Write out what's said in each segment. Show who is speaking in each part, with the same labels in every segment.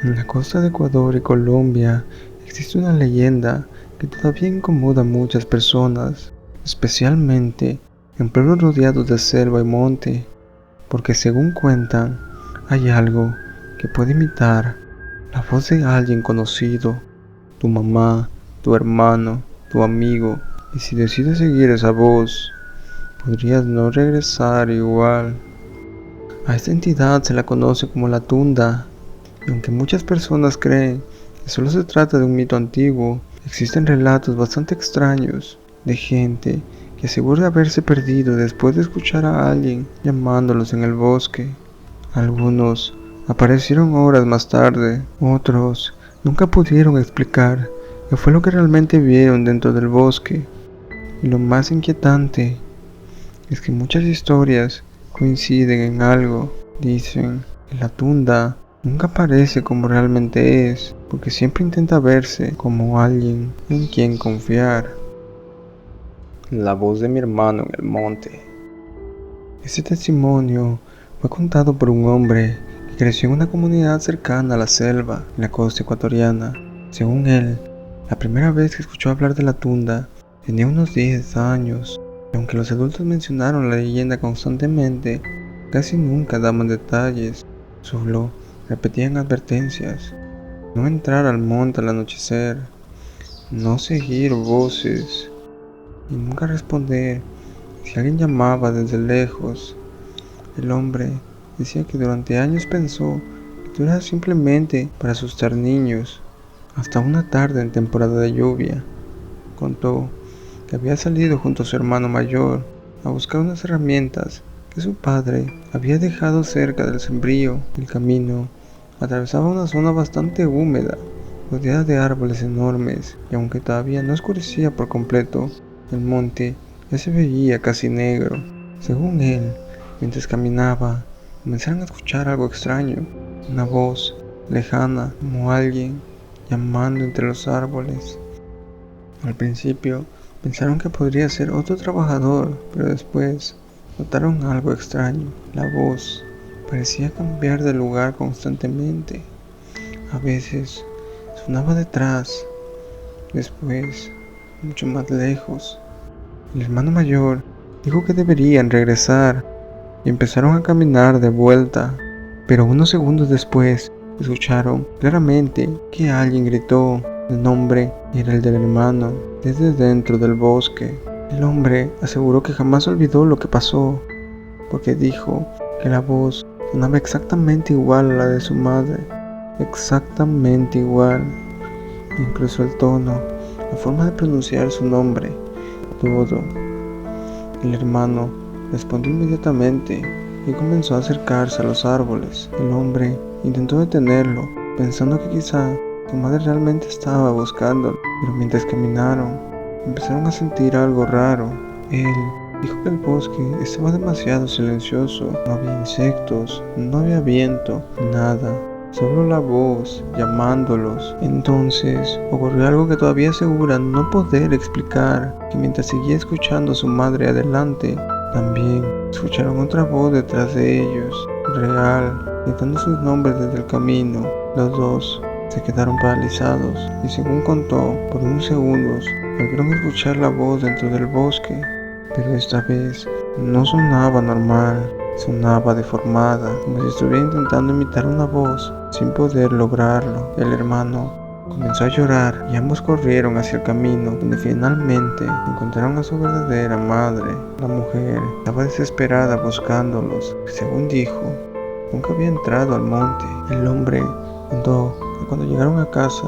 Speaker 1: En la costa de Ecuador y Colombia existe una leyenda que todavía incomoda a muchas personas, especialmente en pueblos rodeados de selva y monte, porque según cuentan, hay algo que puede imitar la voz de alguien conocido, tu mamá, tu hermano, tu amigo, y si decides seguir esa voz, podrías no regresar igual. A esta entidad se la conoce como la tunda. Y aunque muchas personas creen que solo se trata de un mito antiguo, existen relatos bastante extraños de gente que asegura haberse perdido después de escuchar a alguien llamándolos en el bosque. Algunos aparecieron horas más tarde, otros nunca pudieron explicar qué fue lo que realmente vieron dentro del bosque. Y lo más inquietante es que muchas historias coinciden en algo. Dicen que la tunda nunca parece como realmente es, porque siempre intenta verse como alguien en quien confiar. La voz de mi hermano en el monte. Este testimonio fue contado por un hombre que creció en una comunidad cercana a la selva, en la costa ecuatoriana. Según él, la primera vez que escuchó hablar de la tunda tenía unos 10 años, y aunque los adultos mencionaron la leyenda constantemente, casi nunca daban detalles, solo repetían advertencias: no entrar al monte al anochecer, no seguir voces y nunca responder si alguien llamaba desde lejos. El hombre decía que durante años pensó que todo era simplemente para asustar niños. Hasta una tarde en temporada de lluvia, contó que había salido junto a su hermano mayor a buscar unas herramientas que su padre había dejado cerca del sembrío. El camino atravesaba una zona bastante húmeda, rodeada de árboles enormes, y aunque todavía no oscurecía por completo, el monte ya se veía casi negro. Según él, mientras caminaba, comenzaron a escuchar algo extraño, una voz lejana, como alguien llamando entre los árboles. Al principio pensaron que podría ser otro trabajador, pero después notaron algo extraño. La voz parecía cambiar de lugar constantemente. A veces sonaba detrás, después mucho más lejos. El hermano mayor dijo que deberían regresar y empezaron a caminar de vuelta, pero unos segundos después escucharon claramente que alguien gritó. El nombre era el del hermano desde dentro del bosque. El hombre aseguró que jamás olvidó lo que pasó, porque dijo que la voz sonaba exactamente igual a la de su madre, exactamente igual, incluso el tono, la forma de pronunciar su nombre, todo. El hermano respondió inmediatamente y comenzó a acercarse a los árboles. El hombre intentó detenerlo, pensando que quizá su madre realmente estaba buscándolo, pero mientras caminaron, empezaron a sentir algo raro. Él dijo que el bosque estaba demasiado silencioso, no había insectos, no había viento, nada, solo la voz llamándolos. Entonces ocurrió algo que todavía asegura no poder explicar, que mientras seguía escuchando a su madre adelante, también escucharon otra voz detrás de ellos, real, gritando sus nombres desde el camino. Los dos se quedaron paralizados y, según contó, por unos segundos volvieron a escuchar la voz dentro del bosque, pero esta vez no sonaba normal, sonaba deformada, como si estuviera intentando imitar una voz sin poder lograrlo. El hermano comenzó a llorar y ambos corrieron hacia el camino, donde finalmente encontraron a su verdadera madre. La mujer estaba desesperada buscándolos, según dijo, nunca había entrado al monte. El hombre contó que cuando llegaron a casa,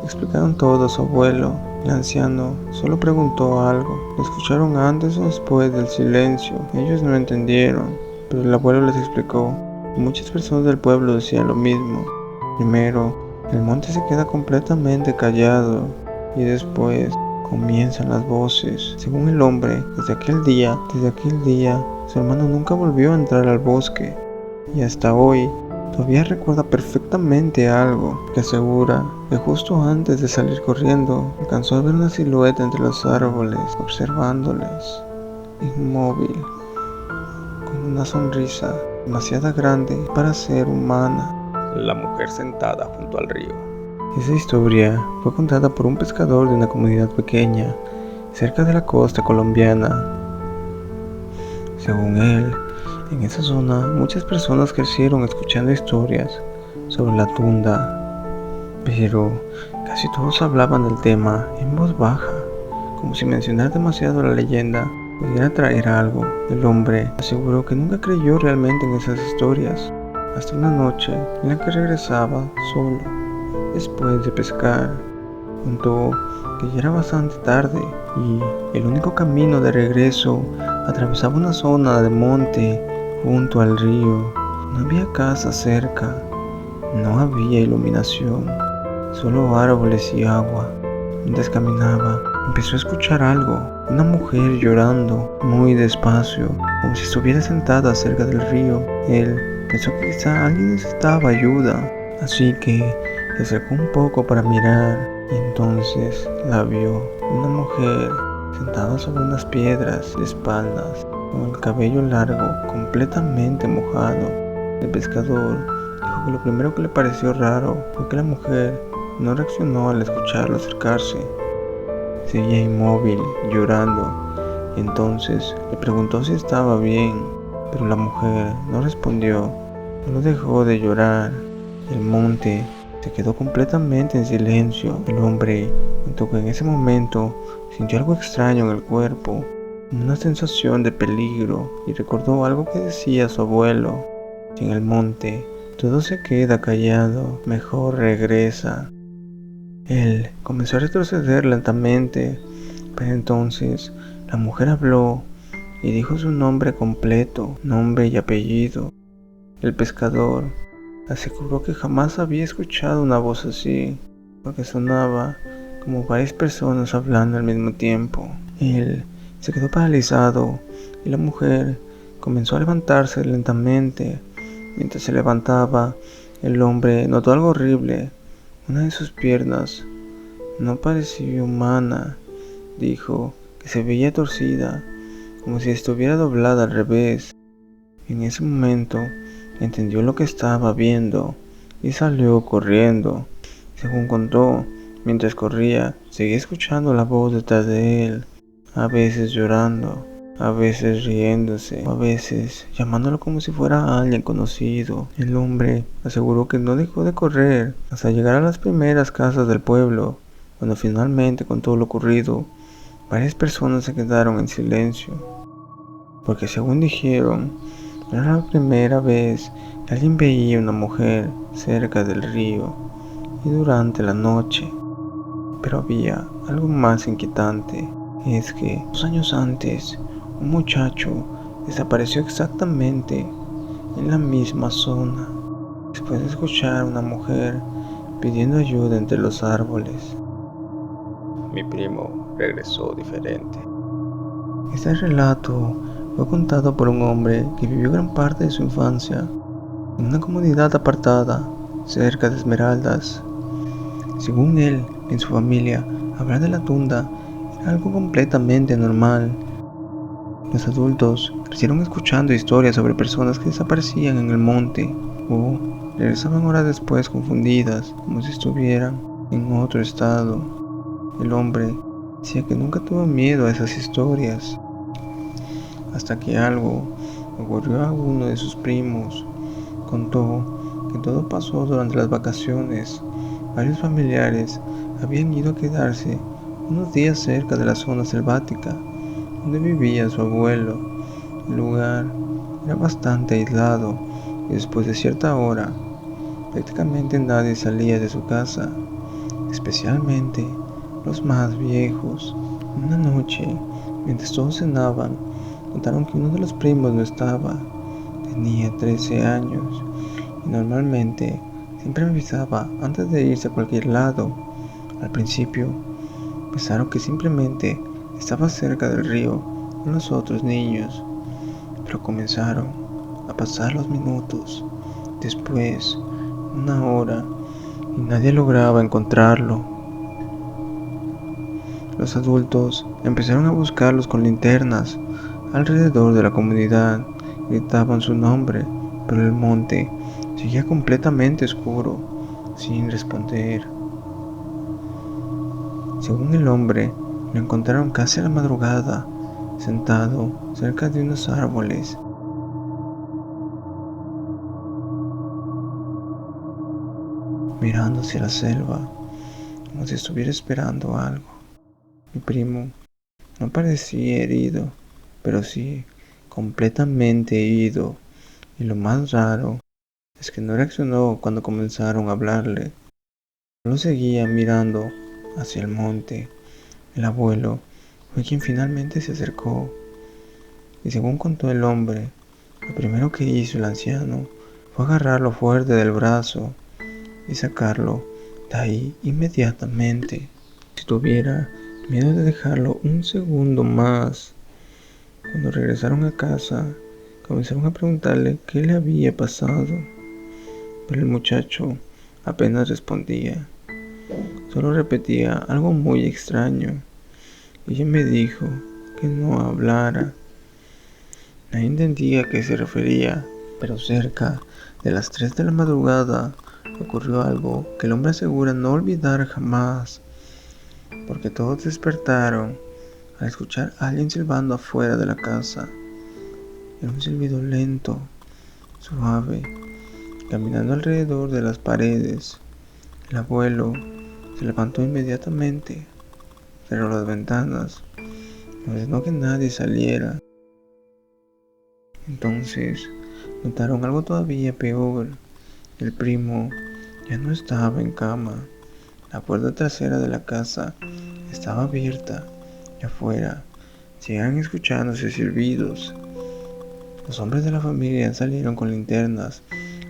Speaker 1: explicaron todo a su abuelo. El anciano solo preguntó algo. ¿Lo escucharon antes o después del silencio? Ellos no entendieron, pero el abuelo les explicó. Muchas personas del pueblo decían lo mismo. Primero, el monte se queda completamente callado y después comienzan las voces. Según el hombre, desde aquel día, su hermano nunca volvió a entrar al bosque y hasta hoy todavía recuerda perfectamente algo que asegura que justo antes de salir corriendo alcanzó a ver una silueta entre los árboles observándoles, inmóvil, con una sonrisa demasiado grande para ser humana. La mujer sentada junto al río. Esa historia fue contada por un pescador de una comunidad pequeña, cerca de la costa colombiana. Según él, en esa zona muchas personas crecieron escuchando historias sobre la tunda, pero casi todos hablaban del tema en voz baja, como si mencionar demasiado la leyenda pudiera traer algo. El hombre aseguró que nunca creyó realmente en esas historias, hasta una noche en la que regresaba solo después de pescar. Contó que ya era bastante tarde y el único camino de regreso atravesaba una zona de monte junto al río. No había casa cerca, no había iluminación, solo árboles y agua. Mientras caminaba, empezó a escuchar algo, una mujer llorando muy despacio, como si estuviera sentada cerca del río. Él pensó que quizá alguien necesitaba ayuda, así que se acercó un poco para mirar y entonces la vio. Una mujer sentada sobre unas piedras de espaldas, con el cabello largo, completamente mojado. El pescador dijo que lo primero que le pareció raro fue que la mujer no reaccionó al escucharlo acercarse. Seguía inmóvil, llorando, y entonces le preguntó si estaba bien, pero la mujer no respondió. No dejó de llorar. El monte se quedó completamente en silencio. El hombre contó que en ese momento sintió algo extraño en el cuerpo, una sensación de peligro, y recordó algo que decía su abuelo: si en el monte todo se queda callado, mejor regresa. Él comenzó a retroceder lentamente, pero entonces la mujer habló y dijo su nombre completo, nombre y apellido. El pescador aseguró que jamás había escuchado una voz así, porque sonaba como varias personas hablando al mismo tiempo. Él se quedó paralizado y la mujer comenzó a levantarse lentamente. Mientras se levantaba, el hombre notó algo horrible. Una de sus piernas no parecía humana. Dijo que se veía torcida, como si estuviera doblada al revés. En ese momento entendió lo que estaba viendo y salió corriendo. Según contó, mientras corría, seguía escuchando la voz detrás de él, a veces llorando, a veces riéndose, o a veces llamándolo como si fuera alguien conocido. El hombre aseguró que no dejó de correr hasta llegar a las primeras casas del pueblo. Cuando finalmente contó lo ocurrido, varias personas se quedaron en silencio, porque según dijeron, no era la primera vez que alguien veía una mujer cerca del río y durante la noche. Pero había algo más inquietante. Es que 2 años antes, un muchacho desapareció exactamente en la misma zona, después de escuchar a una mujer pidiendo ayuda entre los árboles. Mi primo regresó diferente. Este relato fue contado por un hombre que vivió gran parte de su infancia en una comunidad apartada cerca de Esmeraldas. Según él, en su familia, hablar de la tunda era algo completamente normal. Los adultos crecieron escuchando historias sobre personas que desaparecían en el monte o regresaban horas después confundidas, como si estuvieran en otro estado. El hombre decía que nunca tuvo miedo a esas historias, hasta que algo ocurrió a uno de sus primos. Contó que todo pasó durante las vacaciones. Varios familiares habían ido a quedarse unos días cerca de la zona selvática donde vivía su abuelo. El lugar era bastante aislado y después de cierta hora prácticamente nadie salía de su casa, especialmente los más viejos. Una noche, mientras todos cenaban, notaron que uno de los primos no estaba. Tenía 13 años y normalmente siempre me avisaba antes de irse a cualquier lado. Al principio pensaron que simplemente estaba cerca del río con los otros niños, pero comenzaron a pasar los minutos, después 1 hora, y nadie lograba encontrarlo. Los adultos empezaron a buscarlos con linternas alrededor de la comunidad. Gritaban su nombre, pero el monte Seguía completamente oscuro, sin responder. Según el hombre, lo encontraron casi a la madrugada, sentado cerca de unos árboles. Mirando hacia la selva, como si estuviera esperando algo. Mi primo no parecía herido, pero sí completamente ido, y lo más raro es que no reaccionó cuando comenzaron a hablarle. Solo seguía mirando hacia el monte. El abuelo fue quien finalmente se acercó, y según contó el hombre, lo primero que hizo el anciano fue agarrarlo fuerte del brazo y sacarlo de ahí inmediatamente. Si tuviera miedo de dejarlo un segundo más. Cuando regresaron a casa, comenzaron a preguntarle qué le había pasado, pero el muchacho apenas respondía. Solo repetía algo muy extraño. Ella me dijo que no hablara. Nadie entendía a qué se refería, pero cerca de las 3 de la madrugada ocurrió algo que el hombre asegura no olvidar jamás, porque todos despertaron al escuchar a alguien silbando afuera de la casa. Era un silbido lento, suave, caminando alrededor de las paredes. El abuelo se levantó inmediatamente, cerró las ventanas, ordenó que nadie saliera. Entonces notaron algo todavía peor. El primo ya no estaba en cama. La puerta trasera de la casa estaba abierta y afuera seguían escuchándose silbidos. Los hombres de la familia salieron con linternas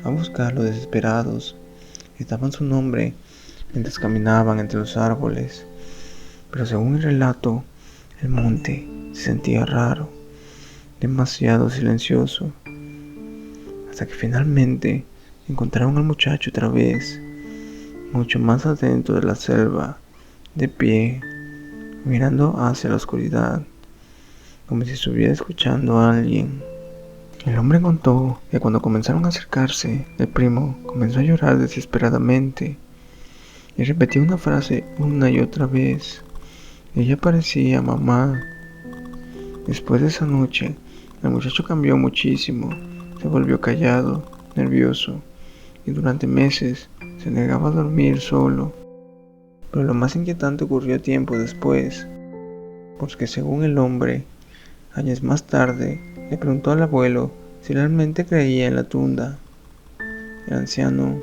Speaker 1: a buscarlo desesperados. Gritaban su nombre mientras caminaban entre los árboles. Pero según el relato, el monte se sentía raro, demasiado silencioso, hasta que finalmente encontraron al muchacho otra vez, mucho más adentro de la selva, de pie, mirando hacia la oscuridad, como si estuviera escuchando a alguien. El hombre contó que cuando comenzaron a acercarse, el primo comenzó a llorar desesperadamente y repetía una frase una y otra vez. Ella parecía mamá. Después de esa noche, el muchacho cambió muchísimo. Se volvió callado, nervioso, y durante meses se negaba a dormir solo. Pero lo más inquietante ocurrió tiempo después, porque según el hombre, años más tarde, le preguntó al abuelo si realmente creía en la tunda. El anciano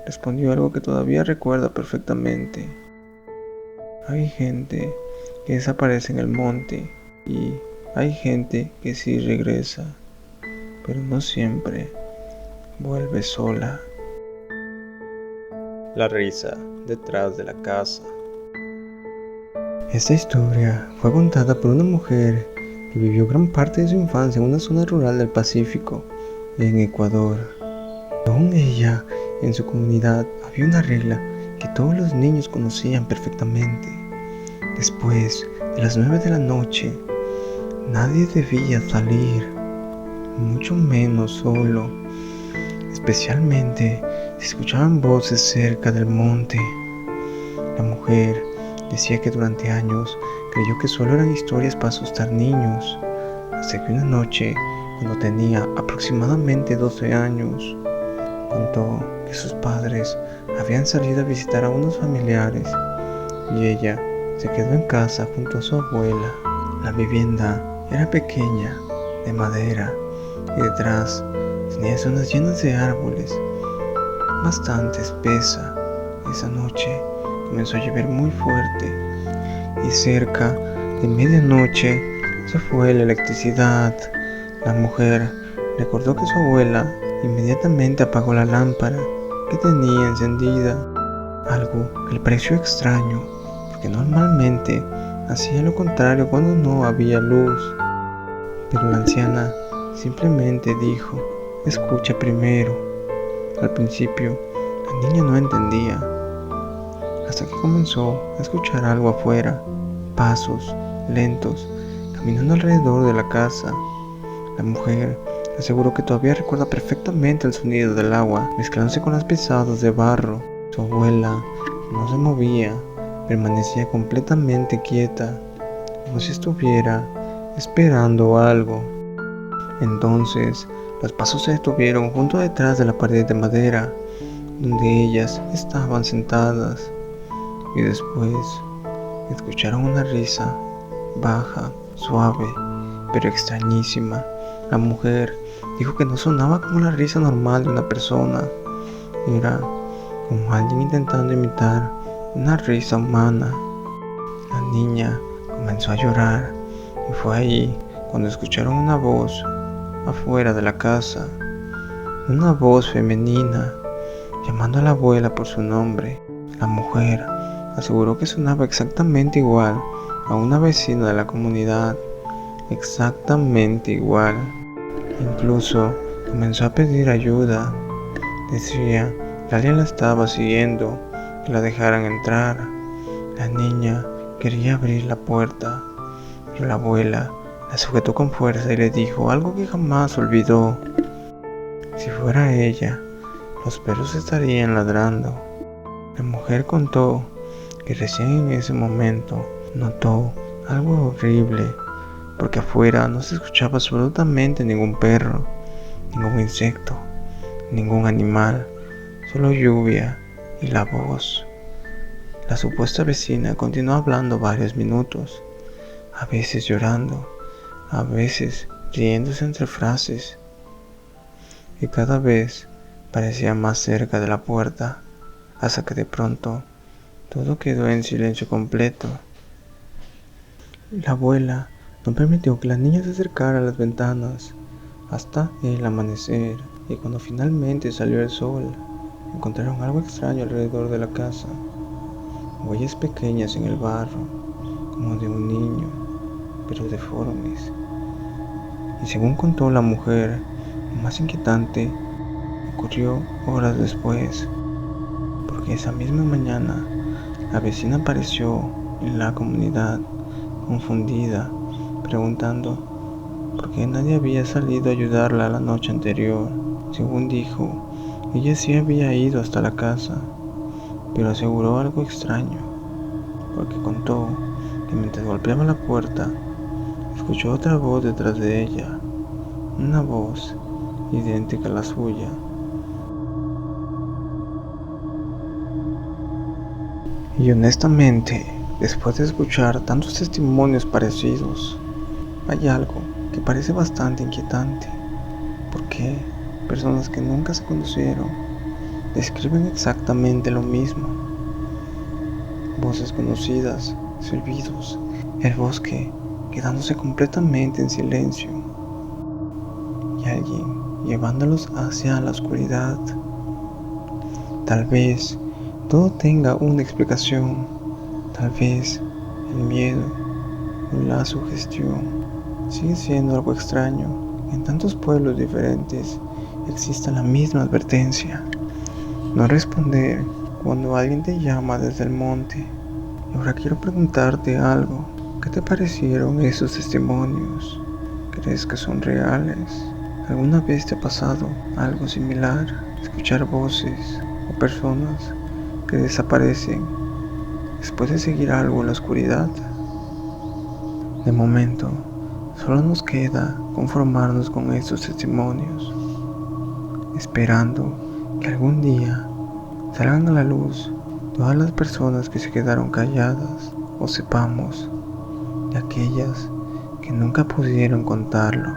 Speaker 1: respondió algo que todavía recuerda perfectamente. Hay gente que desaparece en el monte y hay gente que sí regresa, pero no siempre vuelve sola. La risa detrás de la casa. Esta historia fue contada por una mujer que vivió gran parte de su infancia en una zona rural del Pacífico, en Ecuador. Según ella, en su comunidad había una regla que todos los niños conocían perfectamente. Después de las 9 de la noche, nadie debía salir, mucho menos solo, especialmente si escuchaban voces cerca del monte. La mujer decía que durante años creyó que solo eran historias para asustar niños, hasta que una noche, cuando tenía aproximadamente 12 años, contó que sus padres habían salido a visitar a unos familiares y ella se quedó en casa junto a su abuela. La vivienda era pequeña, de madera, y detrás tenía zonas llenas de árboles, bastante espesa. Esa noche comenzó a llover muy fuerte y cerca de medianoche se fue la electricidad. La mujer recordó que su abuela inmediatamente apagó la lámpara que tenía encendida, algo que le pareció extraño, porque normalmente hacía lo contrario cuando no había luz. Pero la anciana simplemente dijo: escucha primero. Al principio, la niña no entendía, hasta que comenzó a escuchar algo afuera, pasos lentos, caminando alrededor de la casa. La mujer Aseguró que todavía recuerda perfectamente el sonido del agua mezclándose con las pisadas de barro. Su abuela no se movía, permanecía completamente quieta, como si estuviera esperando algo. Entonces, los pasos se detuvieron justo detrás de la pared de madera, donde ellas estaban sentadas, y después escucharon una risa, baja, suave, pero extrañísima. La mujer dijo que no sonaba como la risa normal de una persona, era como alguien intentando imitar una risa humana. La niña comenzó a llorar y fue ahí cuando escucharon una voz afuera de la casa, una voz femenina llamando a la abuela por su nombre. La mujer aseguró que sonaba exactamente igual a una vecina de la comunidad, exactamente igual. Incluso comenzó a pedir ayuda. Decía que alguien la estaba siguiendo, que la dejaran entrar. La niña quería abrir la puerta, pero la abuela la sujetó con fuerza y le dijo algo que jamás olvidó. Si fuera ella, los perros estarían ladrando. La mujer contó que recién en ese momento notó algo horrible, porque afuera no se escuchaba absolutamente ningún perro, ningún insecto, ningún animal, solo lluvia y la voz. La supuesta vecina continuó hablando varios minutos, a veces llorando, a veces riéndose entre frases, y cada vez parecía más cerca de la puerta, hasta que de pronto todo quedó en silencio completo. La abuela no permitió que la niña se acercara a las ventanas hasta el amanecer, y cuando finalmente salió el sol, encontraron algo extraño alrededor de la casa, huellas pequeñas en el barro, como de un niño, pero deformes. Y según contó la mujer, lo más inquietante ocurrió horas después, porque esa misma mañana la vecina apareció en la comunidad, confundida, preguntando por qué nadie había salido a ayudarla la noche anterior. Según dijo, ella sí había ido hasta la casa, pero aseguró algo extraño, porque contó que mientras golpeaba la puerta, escuchó otra voz detrás de ella, una voz idéntica a la suya. Y honestamente, después de escuchar tantos testimonios parecidos, hay algo que parece bastante inquietante, porque personas que nunca se conocieron describen exactamente lo mismo. Voces conocidas, silbidos, el bosque quedándose completamente en silencio, y alguien llevándolos hacia la oscuridad. Tal vez todo tenga una explicación, tal vez el miedo o la sugestión sigue siendo algo extraño. En tantos pueblos diferentes existe la misma advertencia: no responder cuando alguien te llama desde el monte. Y ahora quiero preguntarte algo. ¿Qué te parecieron esos testimonios? ¿Crees que son reales? ¿Alguna vez te ha pasado algo similar? Escuchar voces o personas que desaparecen después de seguir algo en la oscuridad. De momento, solo nos queda conformarnos con estos testimonios, esperando que algún día salgan a la luz todas las personas que se quedaron calladas, o sepamos de aquellas que nunca pudieron contarlo.